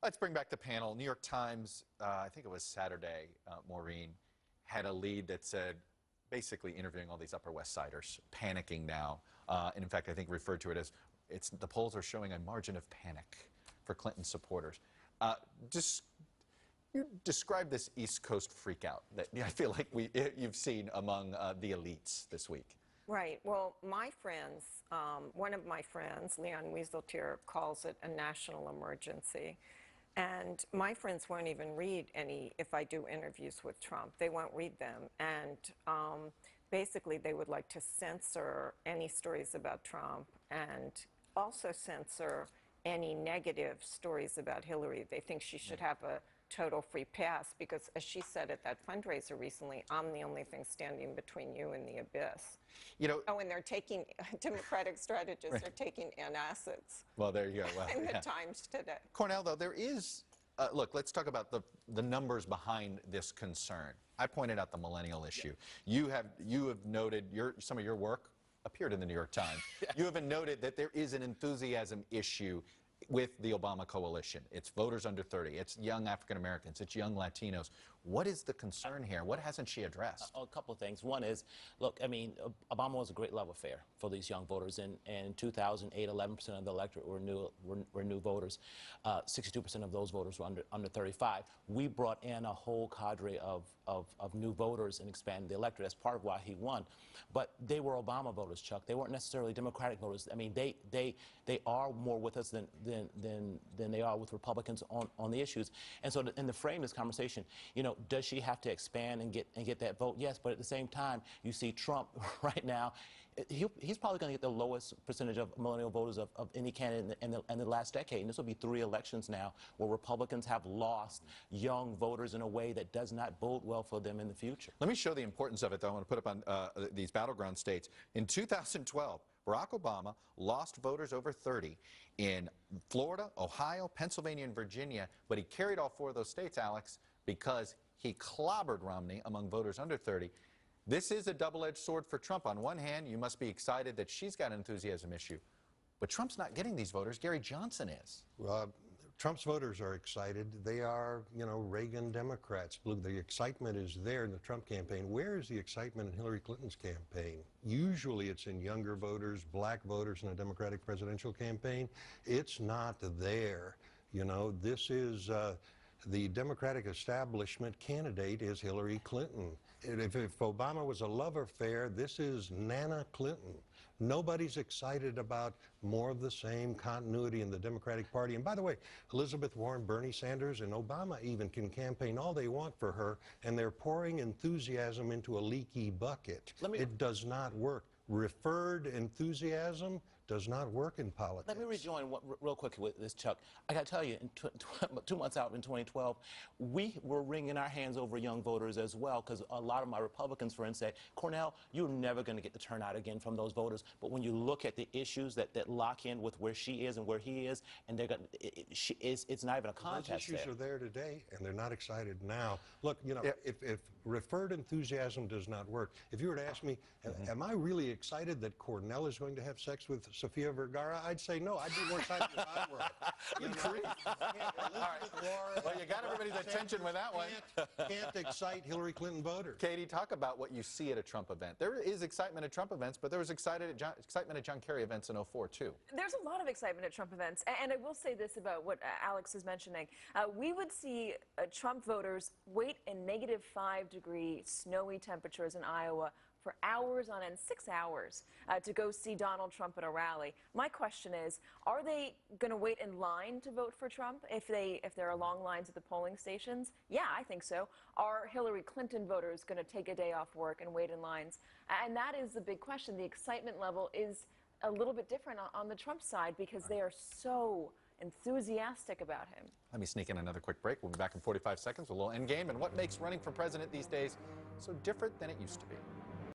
Let's bring back the panel. New York Times, I think it was Saturday, Maureen, had a lead that said, basically interviewing all these Upper West Siders, panicking now. And in fact, I think referred to it as, the polls are showing a margin of panic for Clinton supporters. You describe this East Coast freakout that I feel like you've seen among the elites this week. Right. Well, my friends, one of my friends, Leon Wieseltier, calls it a national emergency. And my friends won't even read any, if I do interviews with Trump, they won't read them. And basically, they would like to censor any stories about Trump and also censor any negative stories about Hillary. They think she should have a total free pass because, as she said at that fundraiser recently, I'm the only thing standing between you and the abyss. You know, oh, and they're taking, Democratic strategists are taking antacids. Well, there you go. Well, in the Times today. Cornell, though, there is, look, let's talk about the numbers behind this concern. I pointed out the millennial issue. You have noted, some of your work appeared in the New York Times. You have noted that there is an enthusiasm issue with the Obama coalition. It's voters under 30. It's young African Americans. It's young Latinos. What is the concern here? What hasn't she addressed? A couple of things. One is, look, I mean, Obama was a great love affair for these young voters. In 2008, 11% of the electorate were new voters. 62% of those voters were under 35. We brought in a whole cadre of new voters and expanded the electorate. That's part of why he won. But they were Obama voters, Chuck. They weren't necessarily Democratic voters. I mean, they are more with us than they are with Republicans on the issues. And so in the frame this conversation, you know, does she have to expand and get that vote? Yes, but at the same time, you see Trump right now, he's probably going to get the lowest percentage of millennial voters of any candidate in the last decade. And this will be 3 elections now where Republicans have lost young voters in a way that does not bode well for them in the future. Let me show the importance of it, though. I want to put up on these battleground states. In 2012, Barack Obama lost voters over 30 in Florida, Ohio, Pennsylvania, and Virginia, but he carried all 4 of those states, Alex, because he clobbered Romney among voters under 30. This is a double-edged sword for Trump. On one hand, you must be excited that she's got an enthusiasm issue, but Trump's not getting these voters. Gary Johnson is. Well, Trump's voters are excited. They are, you know, Reagan Democrats. The excitement is there in the Trump campaign. Where is the excitement in Hillary Clinton's campaign? Usually it's in younger voters, black voters in a Democratic presidential campaign. It's not there. You know, this is the Democratic establishment candidate is Hillary Clinton. If Obama was a love affair, this is Nana Clinton. Nobody's excited about more of the same continuity in the Democratic Party. And by the way, Elizabeth Warren, Bernie Sanders, and Obama even can campaign all they want for her, and they're pouring enthusiasm into a leaky bucket. It does not work. Referred enthusiasm does not work in politics. Let me rejoin real quick with this, Chuck. I got to tell you, 2 months out in 2012, we were wringing our hands over young voters as well, because a lot of my Republicans friends say, Cornell, you're never going to get the turnout again from those voters. But when you look at the issues that lock in with where she is and where he is, and they're going, it's not even a contest. Those issues are there today, and they're not excited now. Look, you know, if referred enthusiasm does not work, if you were to ask me, am I really excited that Cornell is going to have sex with Sofia Vergara? I'd say no. I'd be more excited if I were. Well, you got everybody's attention with that one. Can't excite Hillary Clinton voters. Katie, talk about what you see at a Trump event. There is excitement at Trump events, but there was excitement at John Kerry events in 2004, too. There's a lot of excitement at Trump events. And I will say this about what Alex is mentioning. We would see Trump voters wait in -5-degree snowy temperatures in Iowa for hours on end, 6 hours, to go see Donald Trump at a rally. My question is, are they going to wait in line to vote for Trump if there are long lines at the polling stations? Yeah, I think so. Are Hillary Clinton voters going to take a day off work and wait in lines? And that is the big question. The excitement level is a little bit different on the Trump side because they are so enthusiastic about him. Let me sneak in another quick break. We'll be back in 45 seconds with a little endgame and what makes running for president these days so different than it used to be.